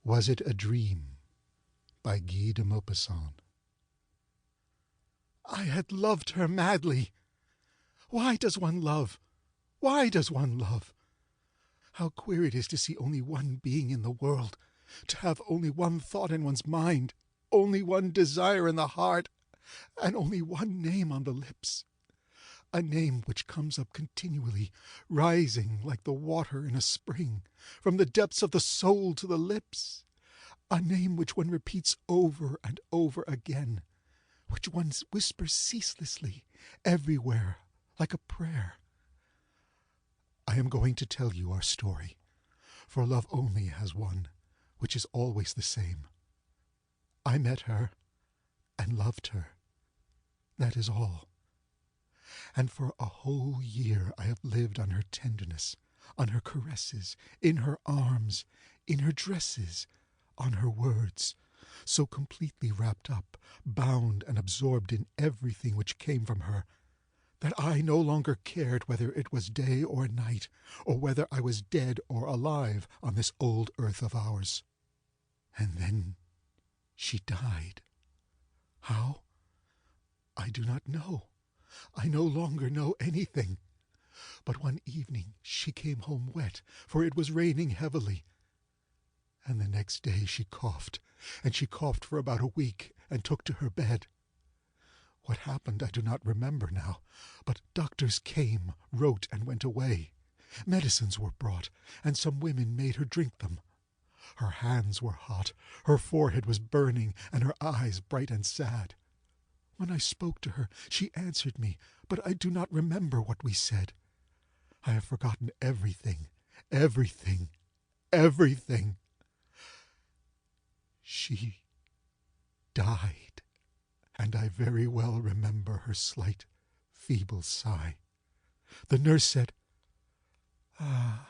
Was It a Dream by Guy de Maupassant. I had loved her madly. Why does one love? Why does one love? How queer it is to see only one being in the world, to have only one thought in one's mind, only one desire in the heart, and only one name on the lips. A name which comes up continually, rising like the water in a spring, from the depths of the soul to the lips. A name which one repeats over and over again, which one whispers ceaselessly, everywhere, like a prayer. I am going to tell you our story, for love only has one, which is always the same. I met her and loved her. That is all. And for a whole year I have lived on her tenderness, on her caresses, in her arms, in her dresses, on her words, so completely wrapped up, bound and absorbed in everything which came from her, that I no longer cared whether it was day or night, or whether I was dead or alive on this old earth of ours. And then she died. How? I do not know. I no longer know anything. But one evening she came home wet, for it was raining heavily. And the next day she coughed, and she coughed for about a week, and took to her bed. What happened I do not remember now, but doctors came, wrote, and went away. Medicines were brought, and some women made her drink them. Her hands were hot, her forehead was burning, and her eyes bright and sad. When I spoke to her, she answered me, but I do not remember what we said. I have forgotten everything, everything, everything. She died, and I very well remember her slight, feeble sigh. The nurse said, "Ah,"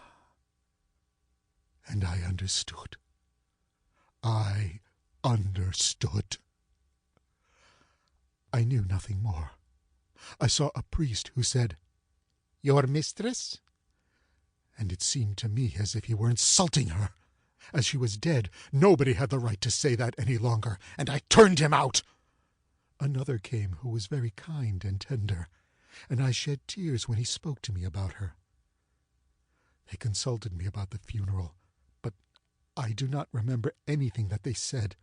and I understood. I understood. I knew nothing more. I saw a priest who said, "Your mistress?" And it seemed to me as if he were insulting her. As she was dead, nobody had the right to say that any longer, and I turned him out. Another came who was very kind and tender, and I shed tears when he spoke to me about her. They consulted me about the funeral, but I do not remember anything that they said,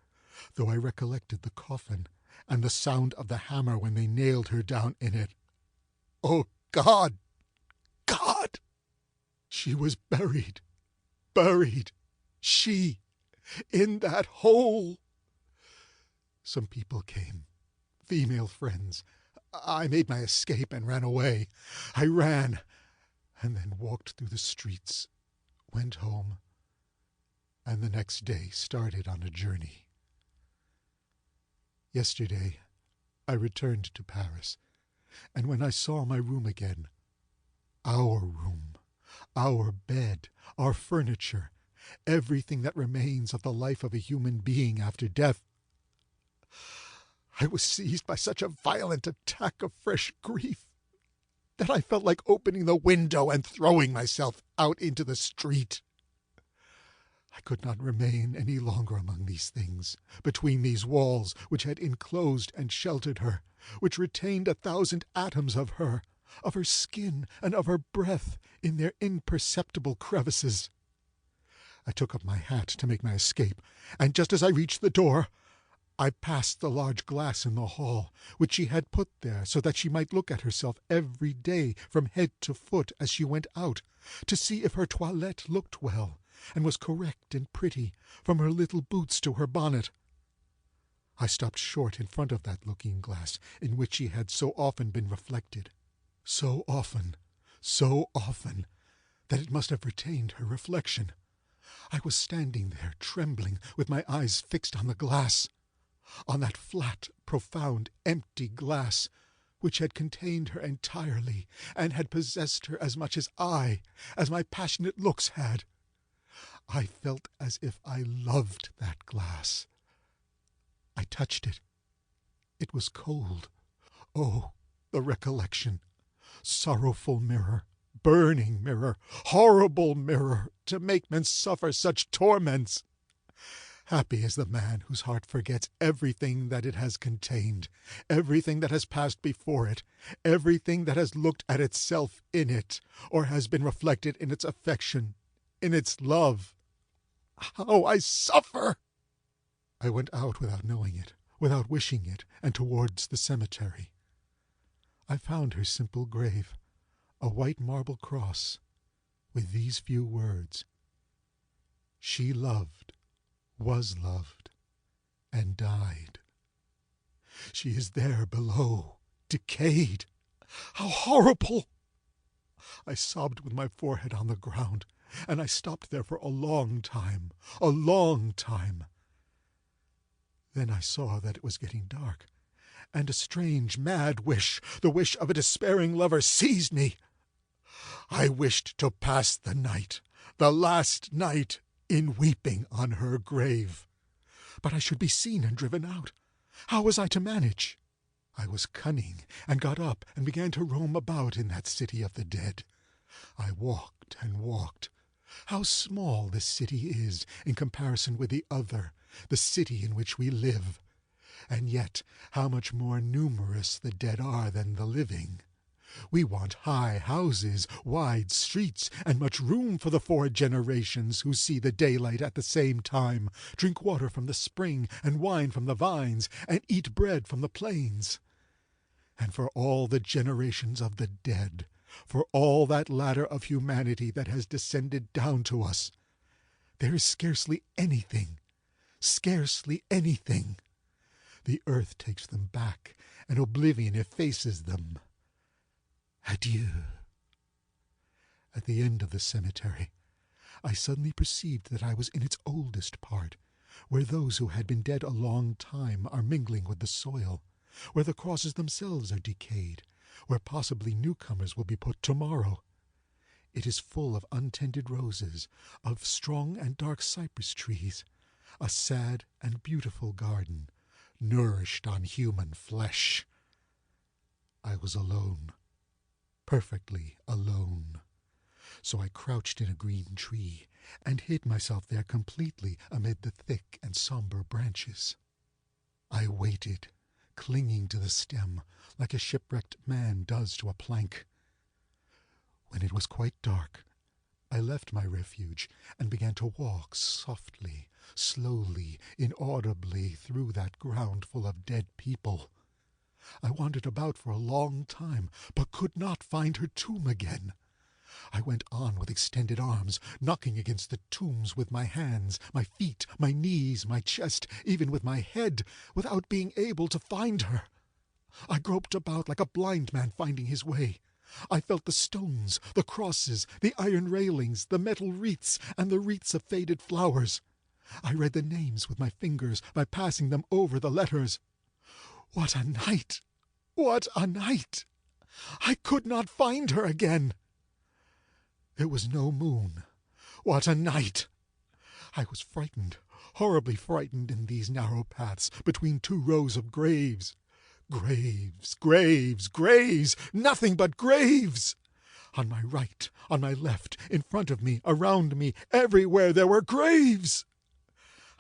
though I recollected the coffin and the sound of the hammer when they nailed her down in it. Oh, God! God! She was buried, she, in that hole. Some people came, female friends. I made my escape and ran away. I ran, and then walked through the streets, went home, and the next day started on a journey. Yesterday, I returned to Paris, and when I saw my room again, our room, our bed, our furniture, everything that remains of the life of a human being after death, I was seized by such a violent attack of fresh grief that I felt like opening the window and throwing myself out into the street. I could not remain any longer among these things, between these walls which had enclosed and sheltered her, which retained 1,000 atoms of her skin, and of her breath in their imperceptible crevices. I took up my hat to make my escape, and just as I reached the door, I passed the large glass in the hall, which she had put there so that she might look at herself every day from head to foot as she went out, to see if her toilette looked well, and was correct and pretty, from her little boots to her bonnet. I stopped short in front of that looking-glass in which she had so often been reflected, so often, that it must have retained her reflection. I was standing there, trembling, with my eyes fixed on the glass, on that flat, profound, empty glass, which had contained her entirely, and had possessed her as much as my passionate looks had. I felt as if I loved that glass. I touched it. It was cold. Oh, the recollection! Sorrowful mirror, burning mirror, horrible mirror, to make men suffer such torments! Happy is the man whose heart forgets everything that it has contained, everything that has passed before it, everything that has looked at itself in it, or has been reflected in its affection, in its love. How I suffer! I went out without knowing it, without wishing it, and towards the cemetery. I found her simple grave, a white marble cross, with these few words: "She loved, was loved, and died." She is there below, decayed. How horrible! I sobbed with my forehead on the ground, and I stopped there for a long time, a long time. Then I saw that it was getting dark, and a strange, mad wish, the wish of a despairing lover, seized me. I wished to pass the night, the last night, in weeping on her grave. But I should be seen and driven out. How was I to manage? I was cunning, and got up and began to roam about in that city of the dead. I walked and walked. How small this city is in comparison with the other, the city in which we live. And yet how much more numerous the dead are than the living. We want high houses, wide streets, and much room for the 4 generations who see the daylight at the same time, drink water from the spring, and wine from the vines, and eat bread from the plains. And for all the generations of the dead, for all that ladder of humanity that has descended down to us, there is scarcely anything, scarcely anything. The earth takes them back, and oblivion effaces them. Adieu. At the end of the cemetery, I suddenly perceived that I was in its oldest part, where those who had been dead a long time are mingling with the soil, where the crosses themselves are decayed, where possibly newcomers will be put tomorrow. It is full of untended roses, of strong and dark cypress trees, a sad and beautiful garden, nourished on human flesh. I was alone. Perfectly alone. So I crouched in a green tree, and hid myself there completely amid the thick and somber branches. I waited, clinging to the stem, like a shipwrecked man does to a plank. When it was quite dark, I left my refuge, and began to walk softly, slowly, inaudibly through that ground full of dead people. I wandered about for a long time, but could not find her tomb again. I went on with extended arms, knocking against the tombs with my hands, my feet, my knees, my chest, even with my head, without being able to find her. I groped about like a blind man finding his way. I felt the stones, the crosses, the iron railings, the metal wreaths, and the wreaths of faded flowers. I read the names with my fingers by passing them over the letters. What a night! What a night! I could not find her again. There was no moon. What a night! I was frightened, horribly frightened in these narrow paths, between 2 rows of graves. Graves, graves, graves, nothing but graves! On my right, on my left, in front of me, around me, everywhere there were graves!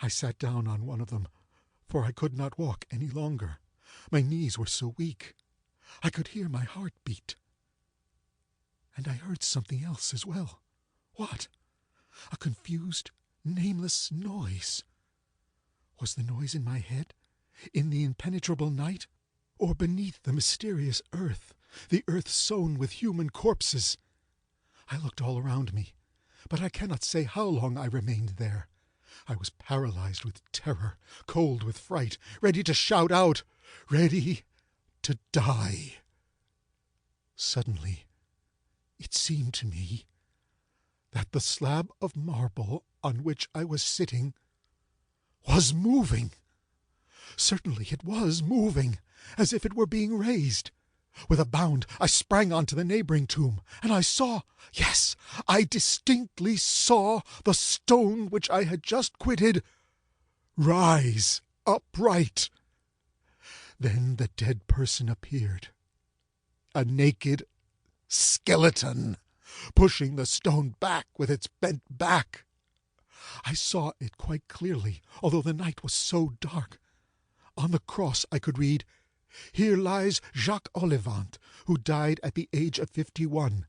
I sat down on one of them, for I could not walk any longer. My knees were so weak. I could hear my heart beat. And I heard something else as well. What? A confused, nameless noise. Was the noise in my head, in the impenetrable night, or beneath the mysterious earth, the earth sown with human corpses? I looked all around me, but I cannot say how long I remained there. I was paralyzed with terror, cold with fright, ready to shout out, ready to die. Suddenly, it seemed to me that the slab of marble on which I was sitting was moving. Certainly it was moving, as if it were being raised. With a bound, I sprang onto the neighboring tomb, and I saw, yes, I distinctly saw the stone which I had just quitted rise upright. Then the dead person appeared, a naked skeleton, pushing the stone back with its bent back. I saw it quite clearly, although the night was so dark. On the cross I could read, "Here lies Jacques Olivant, who died at the age of 51.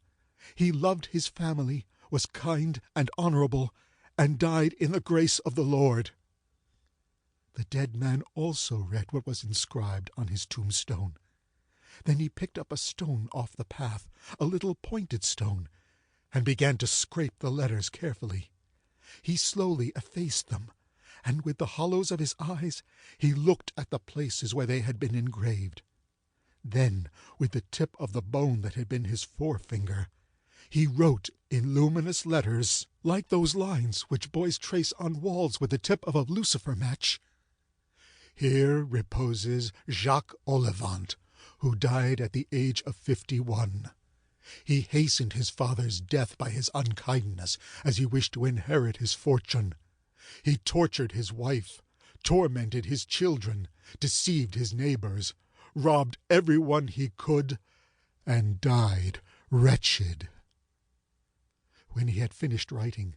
He loved his family, was kind and honorable, and died in the grace of the Lord." The dead man also read what was inscribed on his tombstone. Then he picked up a stone off the path, a little pointed stone, and began to scrape the letters carefully. He slowly effaced them, and with the hollows of his eyes he looked at the places where they had been engraved. Then, with the tip of the bone that had been his forefinger, he wrote in luminous letters, like those lines which boys trace on walls with the tip of a lucifer match, "Here reposes Jacques Olivant, who died at the age of 51. He hastened his father's death by his unkindness, as he wished to inherit his fortune. He tortured his wife, tormented his children, deceived his neighbors, robbed everyone he could, and died wretched." When he had finished writing,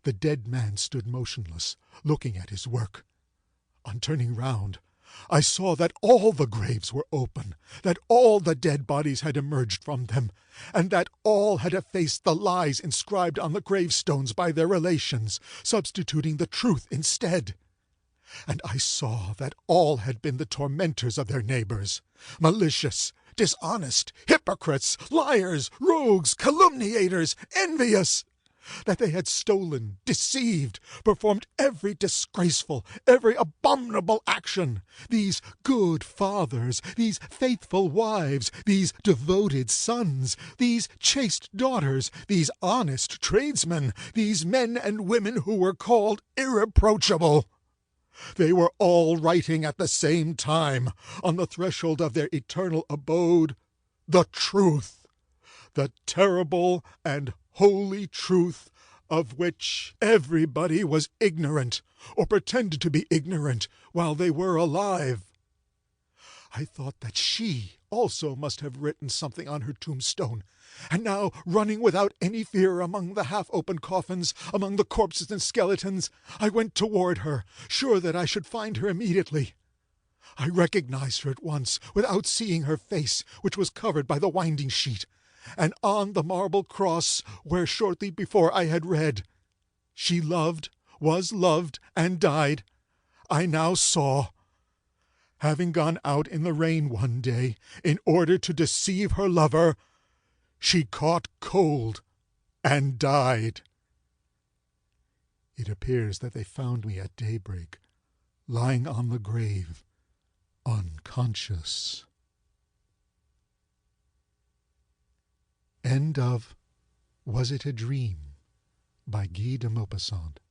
the dead man stood motionless, looking at his work. On turning round, I saw that all the graves were open, that all the dead bodies had emerged from them, and that all had effaced the lies inscribed on the gravestones by their relations, substituting the truth instead. And I saw that all had been the tormentors of their neighbors, malicious, dishonest, hypocrites, liars, rogues, calumniators, envious, that they had stolen, deceived, performed every disgraceful, every abominable action. These good fathers, these faithful wives, these devoted sons, these chaste daughters, these honest tradesmen, these men and women who were called irreproachable. They were all writing at the same time, on the threshold of their eternal abode, the truth, the terrible and holy truth of which everybody was ignorant, or pretended to be ignorant, while they were alive. I thought that she also must have written something on her tombstone, and now, running without any fear among the half-opened coffins, among the corpses and skeletons, I went toward her, sure that I should find her immediately. I recognized her at once, without seeing her face, which was covered by the winding sheet, and on the marble cross where shortly before I had read, "She loved, was loved, and died," I now saw, having gone out in the rain one day in order to deceive her lover, she caught cold and died. It appears that they found me at daybreak, lying on the grave, unconscious. End of Was It a Dream by Guy de Maupassant.